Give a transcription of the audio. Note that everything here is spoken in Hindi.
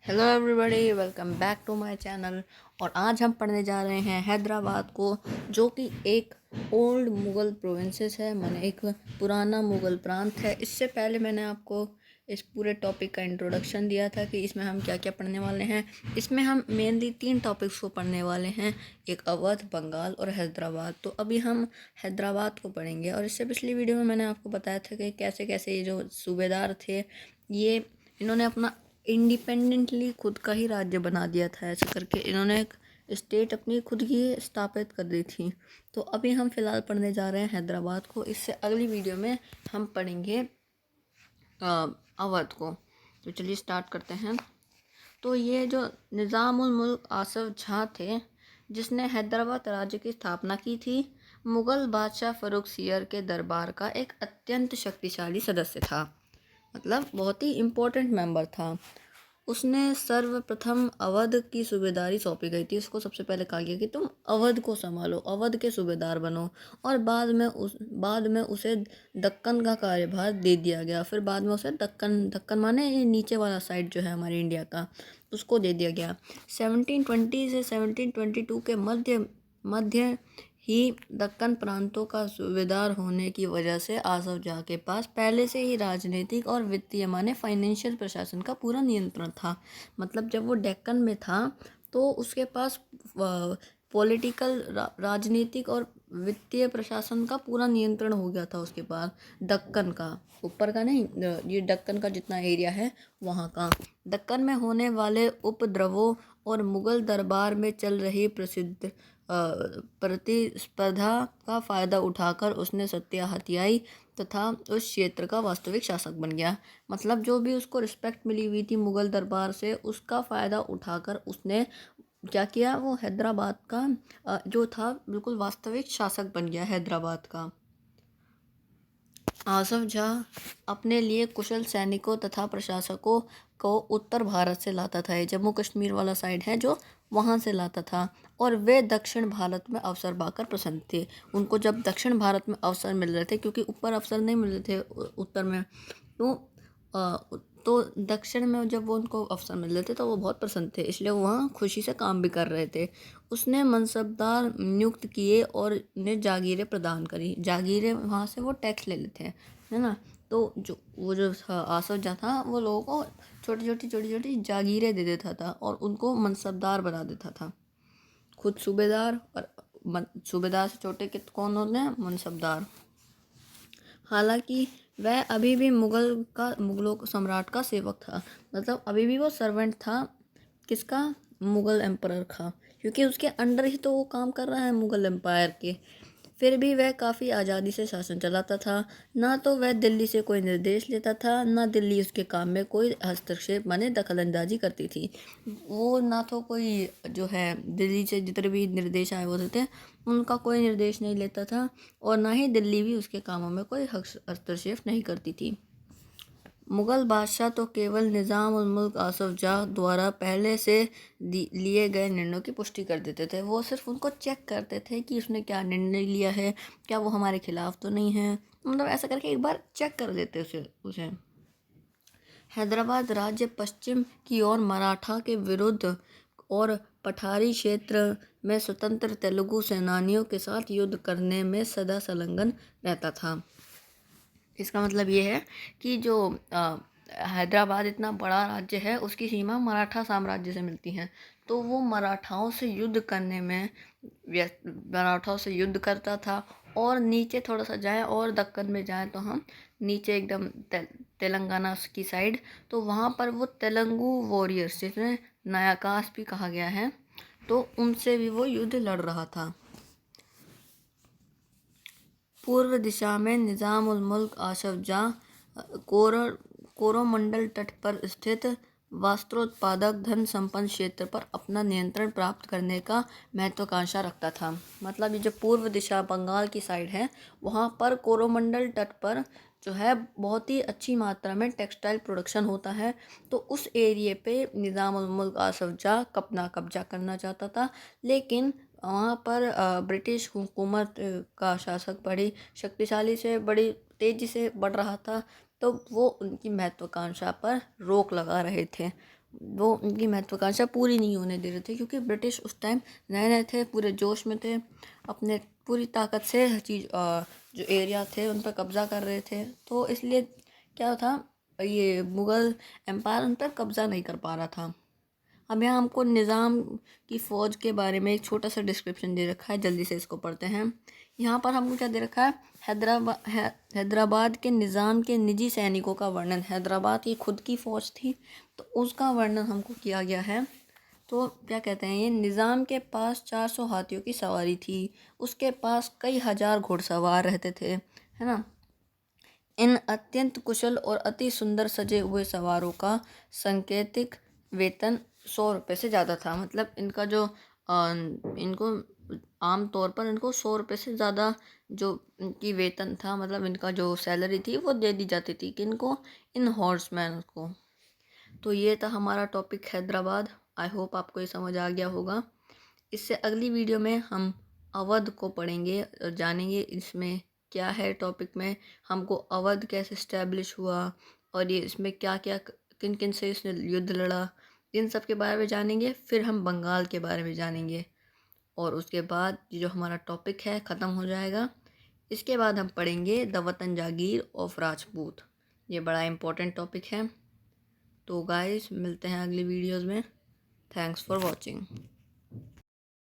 Hello everybody, welcome back to my channel. और आज हम पढ़ने जा रहे हैं हैदराबाद को, जो कि एक ओल्ड मुग़ल प्रोविंसेस है, माने एक पुराना मुग़ल प्रांत है। इससे पहले मैंने आपको इस पूरे टॉपिक का इंट्रोडक्शन दिया था कि इसमें हम क्या क्या पढ़ने वाले हैं। इसमें हम मेनली 3 टॉपिक्स को पढ़ने वाले हैं, एक अवध, बंगाल और हैदराबाद। तो अभी हम हैदराबाद को पढ़ेंगे। और इससे पिछली वीडियो में मैंने आपको बताया था कि कैसे कैसे ये जो सूबेदार थे, ये इन्होंने अपना इंडिपेंडेंटली खुद का ही राज्य बना दिया था। ऐसे करके इन्होंने एक स्टेट अपनी खुद की स्थापित कर दी थी। तो अभी हम फ़िलहाल पढ़ने जा रहे हैं हैदराबाद को। इससे अगली वीडियो में हम पढ़ेंगे अवध को। तो चलिए स्टार्ट करते हैं। तो ये जो निज़ाम उल मुल्क आसफ जाह थे, जिसने हैदराबाद राज्य की स्थापना की थी, मुग़ल बादशाह फ़र्रुखसियर के दरबार का एक अत्यंत शक्तिशाली सदस्य था। मतलब बहुत ही इम्पोर्टेंट मेंबर था। उसने सर्वप्रथम अवध की सूबेदारी सौंपी गई थी। उसको सबसे पहले कहा गया कि तुम अवध को संभालो, अवध के सूबेदार बनो। और बाद में उसे दक्कन का कार्यभार दे दिया गया। फिर बाद में उसे दक्कन माने ये नीचे वाला साइड जो है हमारे इंडिया का, उसको दे दिया गया। 1720 से 1722 के मध्य ही दक्कन प्रांतों का सूबेदार होने की वजह से आसफ जाह के पास पहले से ही राजनीतिक और वित्तीय माने फाइनेंशियल प्रशासन का पूरा नियंत्रण था। मतलब जब वो डेक्कन में था तो उसके पास पॉलिटिकल, राजनीतिक और वित्तीय प्रशासन का पूरा नियंत्रण हो गया था उसके पास। दक्कन का, ऊपर का नहीं, ये दक्कन का जितना एरिया है वहाँ का। दक्कन में होने वाले उपद्रवों और मुग़ल दरबार में चल रही प्रसिद्ध प्रतिस्पर्धा का फ़ायदा उठाकर उसने सत्ता हथियाई तथा उस क्षेत्र का वास्तविक शासक बन गया। मतलब जो भी उसको रिस्पेक्ट मिली हुई थी मुग़ल दरबार से, उसका फ़ायदा उठाकर उसने क्या किया, वो हैदराबाद का जो था बिल्कुल वास्तविक शासक बन गया हैदराबाद का। आसफ जाह अपने लिए कुशल सैनिकों तथा प्रशासकों को उत्तर भारत से लाता था। ये जम्मू कश्मीर वाला साइड है जो, वहाँ से लाता था। और वे दक्षिण भारत में अवसर पाकर प्रसन्न थे। उनको जब दक्षिण भारत में अवसर मिल रहे थे, क्योंकि ऊपर अवसर नहीं मिल रहे थे उत्तर में, तो दक्षिण में जब वो उनको अवसर मिल रहे थे तो वो बहुत प्रसन्न थे, इसलिए वो वहाँ खुशी से काम भी कर रहे थे। उसने मनसबदार नियुक्त किए और उन्हें जागीरें प्रदान करी। जागीरें वहाँ से वो टैक्स ले लेते हैं, है ना। तो जो आसफ जाह था, वो लोगों को छोटी छोटी जागीरें दे देता था और उनको मनसबदार बना देता था। खुद सूबेदार, और सूबेदार से छोटे कौन होते हैं, मनसबदार। हालांकि वह अभी भी मुगलों सम्राट का सेवक था। मतलब अभी भी वो सर्वेंट था, किसका, मुग़ल एम्परर का, क्योंकि उसके अंडर ही तो वो काम कर रहा है मुग़ल एम्पायर के। फिर भी वह काफ़ी आज़ादी से शासन चलाता था। ना तो वह दिल्ली से कोई निर्देश लेता था, ना दिल्ली उसके काम में कोई हस्तक्षेप माने दखलंदाजी करती थी। वो ना तो कोई जो है दिल्ली से जितने भी निर्देश आए होते थे, उनका कोई निर्देश नहीं लेता था, और ना ही दिल्ली भी उसके कामों में कोई हस्तक्षेप नहीं करती थी। मुग़ल बादशाह तो केवल निज़ाम उल मुल्क आसफ जाह द्वारा पहले से लिए गए निर्णयों की पुष्टि कर देते थे। वो सिर्फ उनको चेक करते थे कि उसने क्या निर्णय लिया है, क्या वो हमारे खिलाफ तो नहीं है। मतलब ऐसा करके एक बार चेक कर देते उसे। हैदराबाद राज्य पश्चिम की ओर मराठा के विरुद्ध और पठारी क्षेत्र में स्वतंत्र तेलुगु सेनानियों के साथ युद्ध करने में सदा संलग्न रहता था। इसका मतलब ये है कि जो हैदराबाद इतना बड़ा राज्य है, उसकी सीमा मराठा साम्राज्य से मिलती हैं। तो वो मराठाओं से युद्ध करने में मराठाओं से युद्ध करता था। और नीचे थोड़ा सा जाएं और दक्कन में जाएं तो हम नीचे एकदम तेलंगाना की साइड, तो वहाँ पर वो तेलुगु वॉरियर्स, जिन्हें नायकास भी कहा गया है, तो उनसे भी वो युद्ध लड़ रहा था। पूर्व दिशा में निज़ाम उल मुल्क आसफ जाह कोरोमंडल तट पर स्थित वस्त्रोत्पादक धन संपन्न क्षेत्र पर अपना नियंत्रण प्राप्त करने का महत्वाकांक्षा रखता था। मतलब ये जो पूर्व दिशा बंगाल की साइड है, वहाँ पर कोरोमंडल तट पर जो है बहुत ही अच्छी मात्रा में टेक्सटाइल प्रोडक्शन होता है। तो उस एरिए पे निज़ाम उल मुल्क आसफ जाह अपना कब्जा करना चाहता था। लेकिन वहाँ पर ब्रिटिश हुकूमत का शासक बड़ी शक्तिशाली से, बड़ी तेज़ी से बढ़ रहा था, तो वो उनकी महत्वाकांक्षा पर रोक लगा रहे थे। वो उनकी महत्वाकांक्षा पूरी नहीं होने दे रहे थे, क्योंकि ब्रिटिश उस टाइम नए नए थे, पूरे जोश में थे, अपने पूरी ताकत से हर चीज़ जो एरिया थे उन पर कब्ज़ा कर रहे थे। तो इसलिए क्या था, ये मुग़ल एम्पायर उन पर कब्ज़ा नहीं कर पा रहा था। अब यहाँ हमको निज़ाम की फ़ौज के बारे में एक छोटा सा डिस्क्रिप्शन दे रखा है, जल्दी से इसको पढ़ते हैं। यहाँ पर हमको क्या दे रखा है, हैदराबाद के निज़ाम के निजी सैनिकों का वर्णन। हैदराबाद की खुद की फ़ौज थी, तो उसका वर्णन हमको किया गया है। तो क्या कहते हैं, ये निज़ाम के पास 400 हाथियों की सवारी थी, उसके पास कई हज़ार घुड़सवार रहते थे, है ना। इन अत्यंत कुशल और अति सुंदर सजे हुए सवारों का सांकेतिक वेतन 100 रुपये से ज़्यादा था। मतलब इनका जो इनको आम तौर पर इनको 100 रुपये से ज़्यादा जो इनकी वेतन था, मतलब इनका जो सैलरी थी वो दे दी जाती थी, किनको, इन हॉर्समैन को। तो ये था हमारा टॉपिक हैदराबाद। आई होप आपको ये समझ आ गया होगा। इससे अगली वीडियो में हम अवध को पढ़ेंगे और जानेंगे इसमें क्या है। टॉपिक में हमको अवध कैसे इस्टेब्लिश हुआ और ये इसमें क्या क्या किन किन से इसने युद्ध लड़ा, इन सब के बारे में जानेंगे। फिर हम बंगाल के बारे में जानेंगे और उसके बाद ये जो हमारा टॉपिक है ख़त्म हो जाएगा। इसके बाद हम पढ़ेंगे द वतन जागीर ऑफ राजपूत। ये बड़ा इम्पोर्टेंट टॉपिक है। तो गाइस मिलते हैं अगली वीडियोज़ में। Thanks for watching.